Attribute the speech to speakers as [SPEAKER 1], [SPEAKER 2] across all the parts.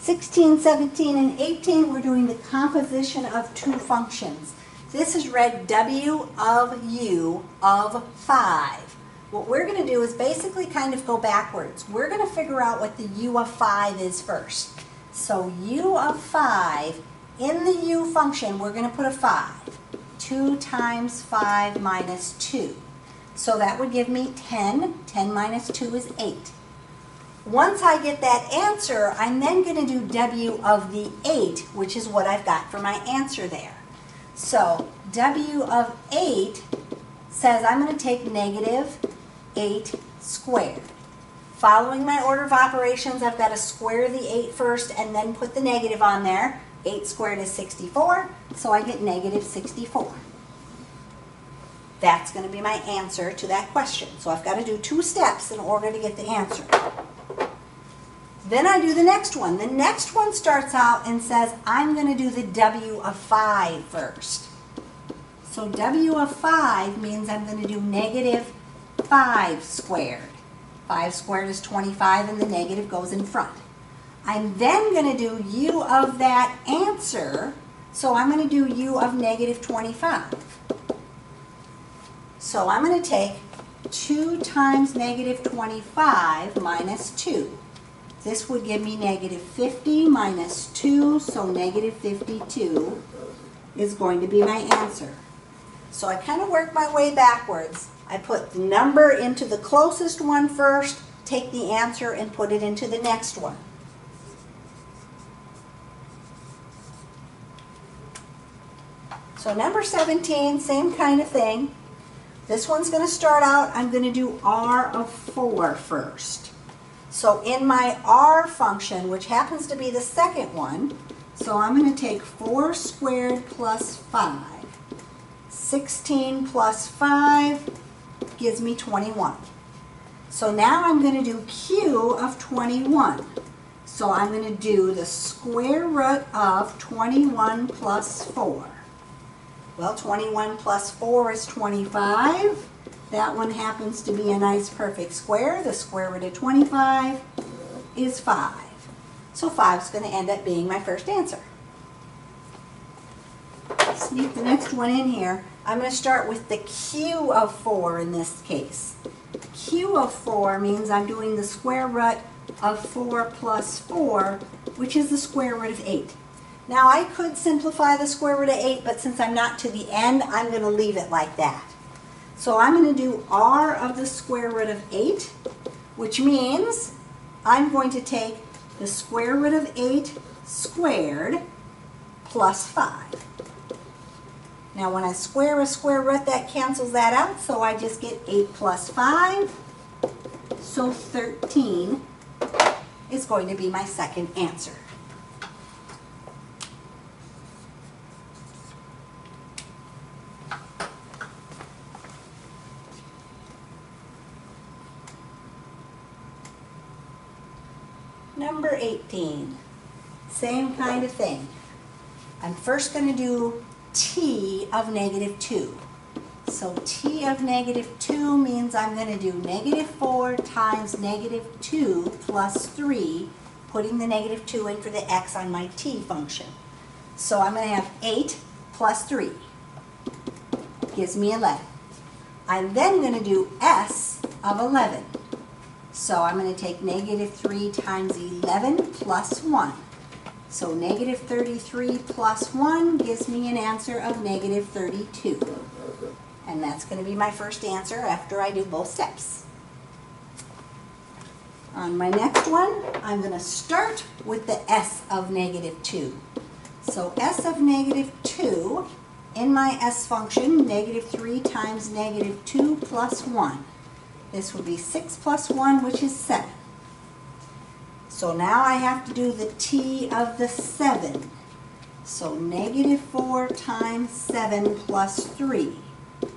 [SPEAKER 1] 16, 17, and 18, we're doing the composition of two functions. This is read W of U of 5. What we're going to do is basically kind of go backwards. We're going to figure out what the U of 5 is first. So U of 5, in the U function, we're going to put a 5. 2 times 5 minus 2. So that would give me 10. 10 minus 2 is 8. Once I get that answer, I'm then going to do W of the 8, which is what I've got for my answer there. So W of 8 says I'm going to take negative 8 squared. Following my order of operations, I've got to square the 8 first and then put the negative on there. 8 squared is 64, so I get negative 64. That's going to be my answer to that question. So I've got to do 2 steps in order to get the answer. Then I do the next one. The next one starts out and says I'm going to do the W of 5 first. So W of 5 means I'm going to do negative 5 squared. 5 squared is 25 and the negative goes in front. I'm then going to do U of that answer, so I'm going to do U of negative 25. So I'm going to take 2 times negative 25 minus 2. This would give me negative 50 minus 2, so negative 52 is going to be my answer. So I kind of work my way backwards. I put the number into the closest one first, take the answer and put it into the next one. So number 17, same kind of thing. This one's going to start out, I'm going to do R of 4 first. So in my R function, which happens to be the second one, so I'm going to take 4 squared plus 5. 16 plus 5 gives me 21. So now I'm going to do Q of 21. So I'm going to do the square root of 21 plus 4. Well, 21 plus 4 is 25. That one happens to be a nice perfect square. The square root of 25 is 5. So 5 is going to end up being my first answer. Sneak the next one in here. I'm going to start with the Q of 4 in this case. Q of 4 means I'm doing the square root of 4 plus 4, which is the square root of 8. Now I could simplify the square root of 8, but since I'm not to the end, I'm going to leave it like that. So I'm going to do R of the square root of 8, which means I'm going to take the square root of 8 squared plus 5. Now when I square a square root, that cancels that out, so I just get 8 plus 5. So 13 is going to be my second answer. Number 18, same kind of thing. I'm first going to do T of negative 2. So T of negative 2 means I'm going to do negative 4 times negative 2 plus 3, putting the negative 2 in for the x on my T function. So I'm going to have 8 plus 3. Gives me 11. I'm then going to do S of 11. So I'm going to take negative 3 times 11 plus 1. So negative 33 plus 1 gives me an answer of negative 32. And that's going to be my first answer after I do both steps. On my next one, I'm going to start with the S of negative 2. So S of negative 2, in my S function, negative 3 times negative 2 plus 1. This would be 6 plus 1, which is 7. So now I have to do the T of the 7. So negative 4 times 7 plus 3.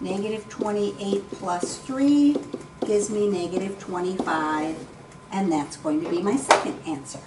[SPEAKER 1] Negative 28 plus 3 gives me negative 25, and that's going to be my second answer.